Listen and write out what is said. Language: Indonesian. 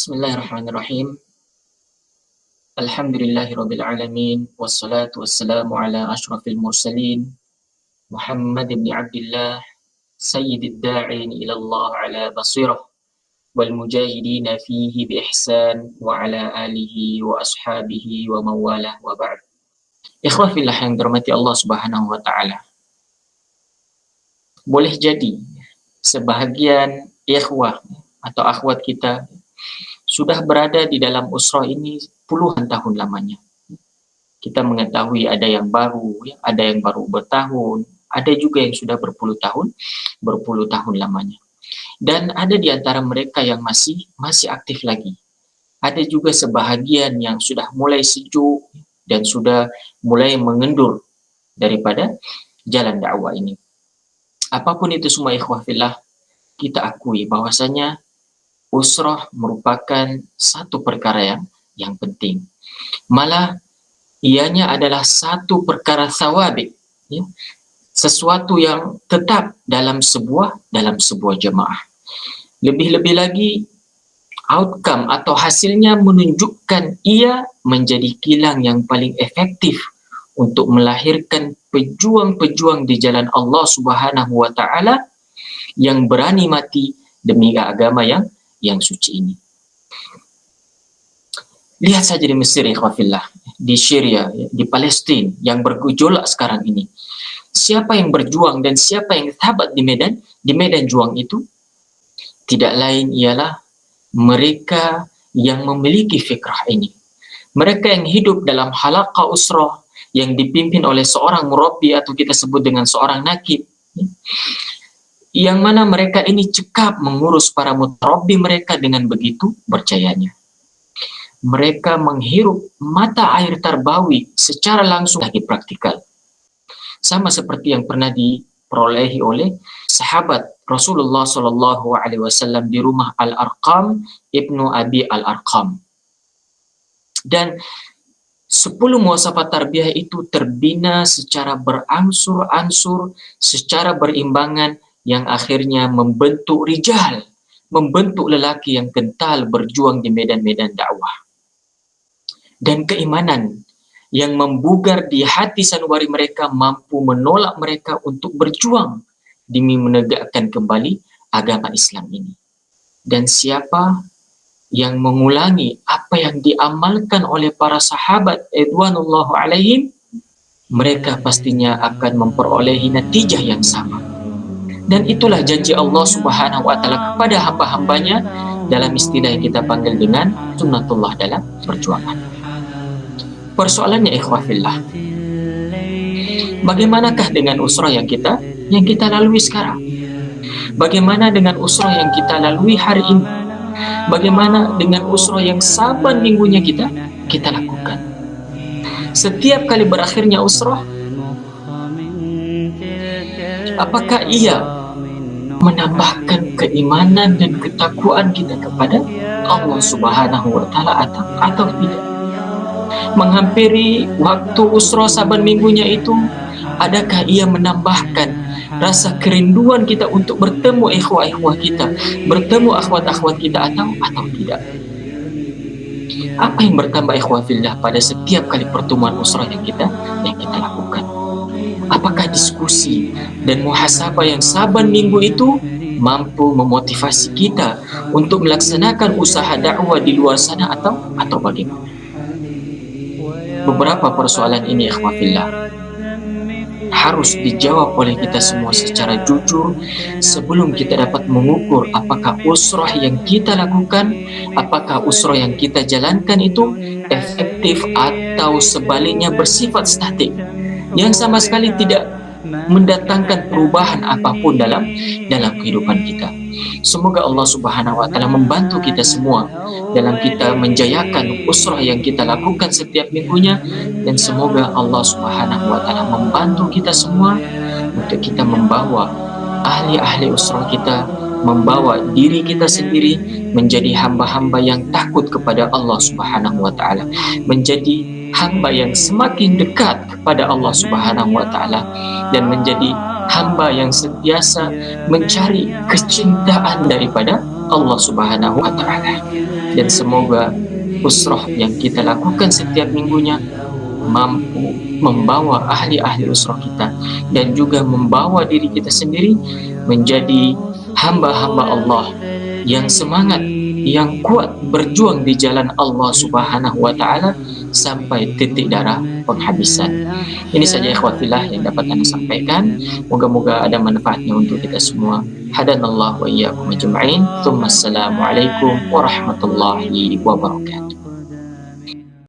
Bismillahirrahmanirrahim. Alhamdulillahirabbil alamin wassalatu wassalamu ala asyrafil mursalin Muhammad ibn Abdullah sayyidid da'in ila Allah ala basirah wal mujahidin fihi bi ihsan wa ala alihi wa ashabihi wa mawalah wa ba'd. Ikhwah fillah yang dirahmati Allah Subhanahu wa taala. Boleh jadi sebahagian ikhwah atau akhwat kita sudah berada di dalam usrah ini puluhan tahun lamanya. Kita mengetahui ada yang baru, ada yang baru bertahun, ada juga yang sudah berpuluh tahun lamanya. Dan ada di antara mereka yang masih aktif lagi. Ada juga sebahagian yang sudah mulai sejuk dan sudah mulai mengendur daripada jalan dakwah ini. Apapun itu semua ikhwah fillah, kita akui bahwasanya usrah merupakan satu perkara yang penting. Malah ianya adalah satu perkara thawabit, ya, sesuatu yang tetap dalam sebuah jemaah. Lebih-lebih lagi outcome atau hasilnya menunjukkan ia menjadi kilang yang paling efektif untuk melahirkan pejuang-pejuang di jalan Allah Subhanahu wa taala yang berani mati demi agama yang suci ini. Lihat saja di Mesir, ikhwafillah, di Syria, di Palestina yang bergejolak sekarang ini. Siapa yang berjuang dan siapa yang sahabat di medan juang itu? Tidak lain ialah mereka yang memiliki fikrah ini. Mereka yang hidup dalam halaqah usrah yang dipimpin oleh seorang murabbi atau kita sebut dengan seorang nakib. Yang mana mereka ini cekap mengurus para mutarabbi mereka dengan begitu percayanya. Mereka menghirup mata air tarbawi secara langsung lagi praktikal. Sama seperti yang pernah diperolehi oleh sahabat Rasulullah SAW di rumah Al-Arqam Ibnu Abi Al-Arqam. Dan 10 muhasabah tarbiyah itu terbina secara berangsur-angsur, secara berimbangan, yang akhirnya membentuk rijal, membentuk lelaki yang kental berjuang di medan-medan dakwah. Dan keimanan yang membugar di hati sanubari mereka mampu menolak mereka untuk berjuang demi menegakkan kembali agama Islam ini. Dan siapa yang mengulangi apa yang diamalkan oleh para sahabat ridwanullahu alaihim, mereka pastinya akan memperolehi natijah yang sama. Dan itulah janji Allah Subhanahu wa taala kepada hamba-hambanya dalam istilah yang kita panggil dengan sunnatullah dalam perjuangan. Persoalannya ikhwah fillah, bagaimanakah dengan usrah yang kita lalui sekarang? Bagaimana dengan usrah yang kita lalui hari ini? Bagaimana dengan usrah yang saban minggunya kita lakukan? Setiap kali berakhirnya usrah, apakah ia menambahkan keimanan dan ketakwaan kita kepada Allah Subhanahu wa taala atau tidak? Menghampiri waktu usrah saban minggunya itu, adakah ia menambahkan rasa kerinduan kita untuk bertemu ikhwah-ikhwah kita, bertemu akhwat-akhwat kita atau tidak? Apa yang bertambah ikhwah fillah pada setiap kali pertemuan usrah yang kita lakukan? Apakah diskusi dan muhasabah yang saban minggu itu mampu memotivasi kita untuk melaksanakan usaha dakwah di luar sana atau bagaimana? Beberapa persoalan ini ikhwah fillah harus dijawab oleh kita semua secara jujur sebelum kita dapat mengukur apakah usrah yang kita lakukan, apakah usrah yang kita jalankan itu efektif atau sebaliknya bersifat statik yang sama sekali tidak mendatangkan perubahan apapun dalam kehidupan kita. Semoga Allah Subhanahu wa taala membantu kita semua dalam kita menjayakan usrah yang kita lakukan setiap minggunya, dan semoga Allah Subhanahu wa taala membantu kita semua untuk kita membawa ahli-ahli usrah kita, membawa diri kita sendiri menjadi hamba-hamba yang takut kepada Allah Subhanahu wa taala, menjadi hamba yang semakin dekat kepada Allah Subhanahu wa taala, dan menjadi hamba yang sentiasa mencari kecintaan daripada Allah Subhanahu wa taala. Dan semoga usrah yang kita lakukan setiap minggunya mampu membawa ahli-ahli usrah kita dan juga membawa diri kita sendiri menjadi hamba-hamba Allah yang semangat, yang kuat berjuang di jalan Allah Subhanahu wa taala sampai titik darah penghabisan. Ini saja ikhwatillah yang dapat Anda sampaikan. Moga-moga ada manfaatnya untuk kita semua. Hadanallahu wa iyyakum ajma'in. Tsumma assalamu alaikum warahmatullahi wabarakatuh.